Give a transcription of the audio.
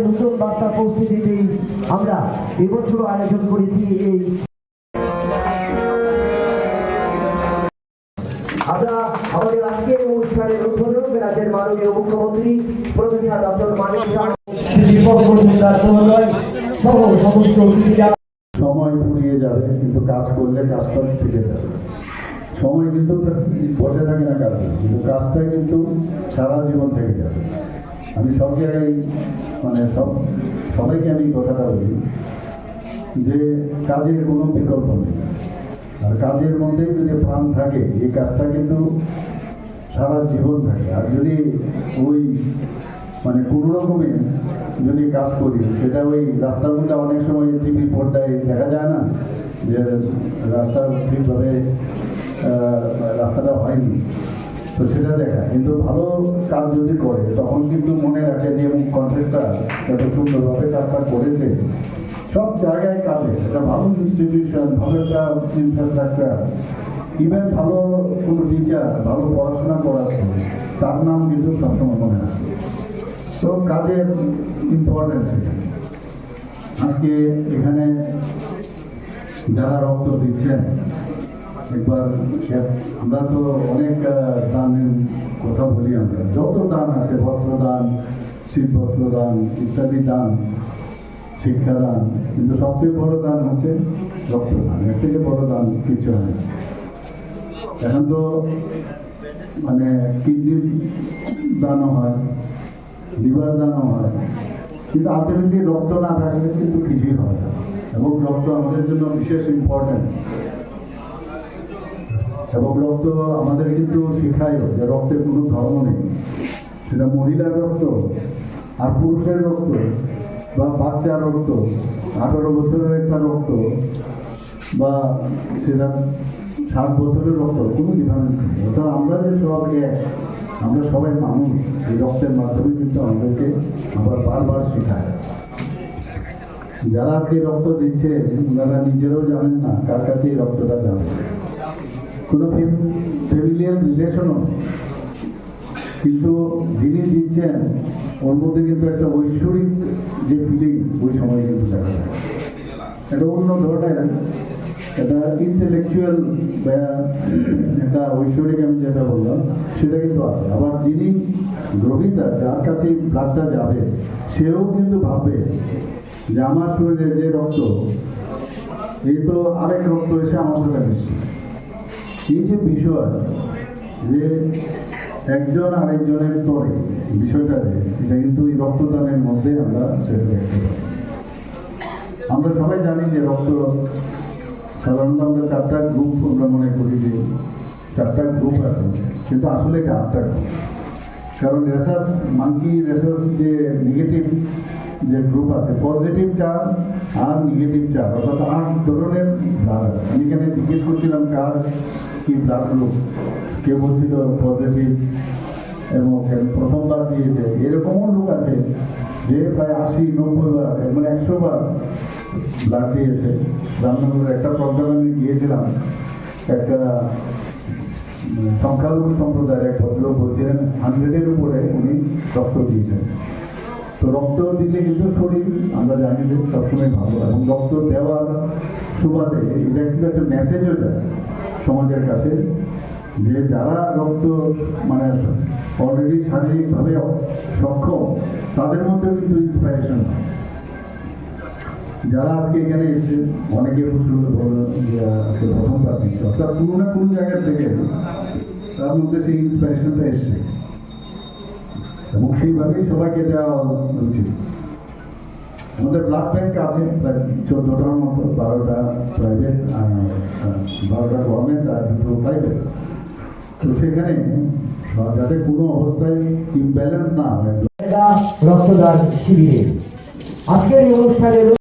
নতুন বার্তা পৌঁছে দিতেই আমরা এবছর আয়োজন করেছি এই আমরা আমাদের আজকের অনুষ্ঠানের উদ্বোধন রাজ্যের মাননীয় মুখ্যমন্ত্রী প্রফেসর ডক্টর মানিক সময় ফুরিয়ে যাবে, কিন্তু কাজ করলে কাজটা থেকে যাবে। সময় কিন্তু বসে থাকে না কাজে, কিন্তু কাজটা কিন্তু সারা জীবন থেকে যাবে। আমি সব জায়গায় সবাইকে আমি কথাটা বলি যে কাজের কোনো বিকল্প নেই, আর কাজের মধ্যে যদি প্রাণ থাকে এই কাজটা কিন্তু সারা জীবন থাকে। আর যদি ওই কোনো রকমে যদি কাজ করি, সেটা ওই রাস্তার মধ্যে অনেক সময় টিভি পর্দায় দেখা যায় না যে রাস্তা ঠিকভাবে রাস্তাটা হয়নি, তো সেটা দেখা। কিন্তু ভালো কাজ যদি করে তখন কিন্তু মনে রাখে যে কনসেপ্টটা এত সুন্দরভাবে কাজটা করেছে। সব জায়গায় কাজে একটা ভালো ইনস্টিটিউশন, ভালো একটা ইনফ্রাস্ট্রাকচার, ইভেন ভালো কোনো টিচার ভালো পড়াশোনা করাচ্ছে, তার নাম কিন্তু সবসময় মনে রাখে। তো কাজের ইম্পর্টেন্স এটা। আজকে এখানে যারা রক্ত দিচ্ছেন, একবার আমরা তো অনেক দানের কথা বলি, আমরা যত দান আছে, বস্ত্রদান, শীত বস্ত্রদান ইত্যাদি দান, শিক্ষাদান, কিন্তু সবচেয়ে বড় দান হচ্ছে রক্তদান। এর থেকে বড় দান কিছু হয়। এখন তো কিডনির দানও হয়, লিভার দানও হয়, কিন্তু আলটিমেটলি রক্ত না থাকলে কিন্তু কিছুই হয় না। এবং রক্ত আমাদের জন্য বিশেষ ইম্পর্টেন্ট। এবং রক্ত আমাদের কিন্তু শেখায় যে রক্তের কোনো ধর্ম নেই, সেটা মহিলার রক্ত আর পুরুষের রক্ত বা বাচ্চার রক্ত, 18 বছরের একটা রক্ত বা সেটা 60 বছরের রক্ত, কোনো ডিফারেন্স নেই। অর্থাৎ আমরা যে সব এক, আমরা সবাই মানুষ। এই রক্তের মাধ্যমে কিন্তু আমাদেরকে আবার বারবার শেখায়। যারা আজকে রক্ত দিচ্ছে ওনারা নিজেরাও জানেন না কার কাছে এই রক্তটা যাবে। কোনো ফ্যামিলিয়ার রিলেশনও, কিন্তু যিনি দিচ্ছেন ওর মধ্যে কিন্তু একটা ঐশ্বরিক যে ফিলিং ওই সময় কিন্তু দেখা যায়। এটা অন্য ধরনের একটা ইন্টেলেকচুয়াল একটা ঐশ্বরিক, আমি যেটা বললাম সেটা কিন্তু আছে। আবার যিনি গ্রহীতা, যার কাছে ব্লাডটা যাবে, সেও কিন্তু ভাববে যে আমার শরীরে যে রক্ত, এই তো আরেক রক্ত এসে আমার সাথে মিশছে। এই যে বিষয় যে একজন আরেকজনের তরে বিষয়টা, এটা কিন্তু এই রক্তদানের মধ্যে আমরা সেটা দেখতে পাই। আমরা সবাই জানি যে রক্ত সাধারণত আমরা 4টা গ্রুপ আমরা মনে করি যে 4টা গ্রুপ আছে, কিন্তু আসলে এটা 8টা গ্রুপ। কারণ রেসাস মাঙ্কি রেসাস যে নেগেটিভ যে গ্রুপ আছে, পজিটিভ চার আর নেগেটিভ চার, অর্থাৎ 8 ধরনের ব্লাড আছে। আমি এখানে জিজ্ঞেস করছিলাম কার কি ব্লাড গ্রুপ, কেউ বলছিল পজিটিভ এবং প্রথমবার দিয়েছে। এরকমও লোক আছে যে প্রায় 80-90 বার, 100 বার ব্লাড দিয়েছে। রামনগরের একটা প্রোগ্রামে আমি গিয়েছিলাম, একটা সংখ্যালঘু সম্প্রদায়ের এক ভদ্রলোক বলছিলেন 100-এর উপরে উনি রক্ত দিয়েছেন। তো রক্ত দিলে কিন্তু শরীর আমরা জানি যে সবসময় ভালো, এবং রক্ত দেওয়ার সুবাদে এটা কিন্তু একটা মেসেজও যায় সমাজের কাছে যে যারা রক্ত অলরেডি শারীরিকভাবে সক্ষম, তাদের মধ্যে কিন্তু ইন্সপিরেশন হয়। যারা আজকে এখানে এসছে, অনেকে প্রথমবার দিচ্ছে, অর্থাৎ কোনো না কোনো জায়গার থেকে তার মধ্যে সেই ইন্সপিরেশনটা এসছে, এবং সেইভাবেই সবাইকে দেওয়া উচিত। আমাদের ব্লাড ব্যাংক আছে প্রায় 14টার মতো, 12টা প্রাইভেট, 12টা গভর্নমেন্ট আর 2টো প্রাইভেট। তো সেখানে যাতে কোনো অবস্থায় ইমব্যালেন্স না হয়। রক্তদান শিবিরে আজকের এই অনুষ্ঠানে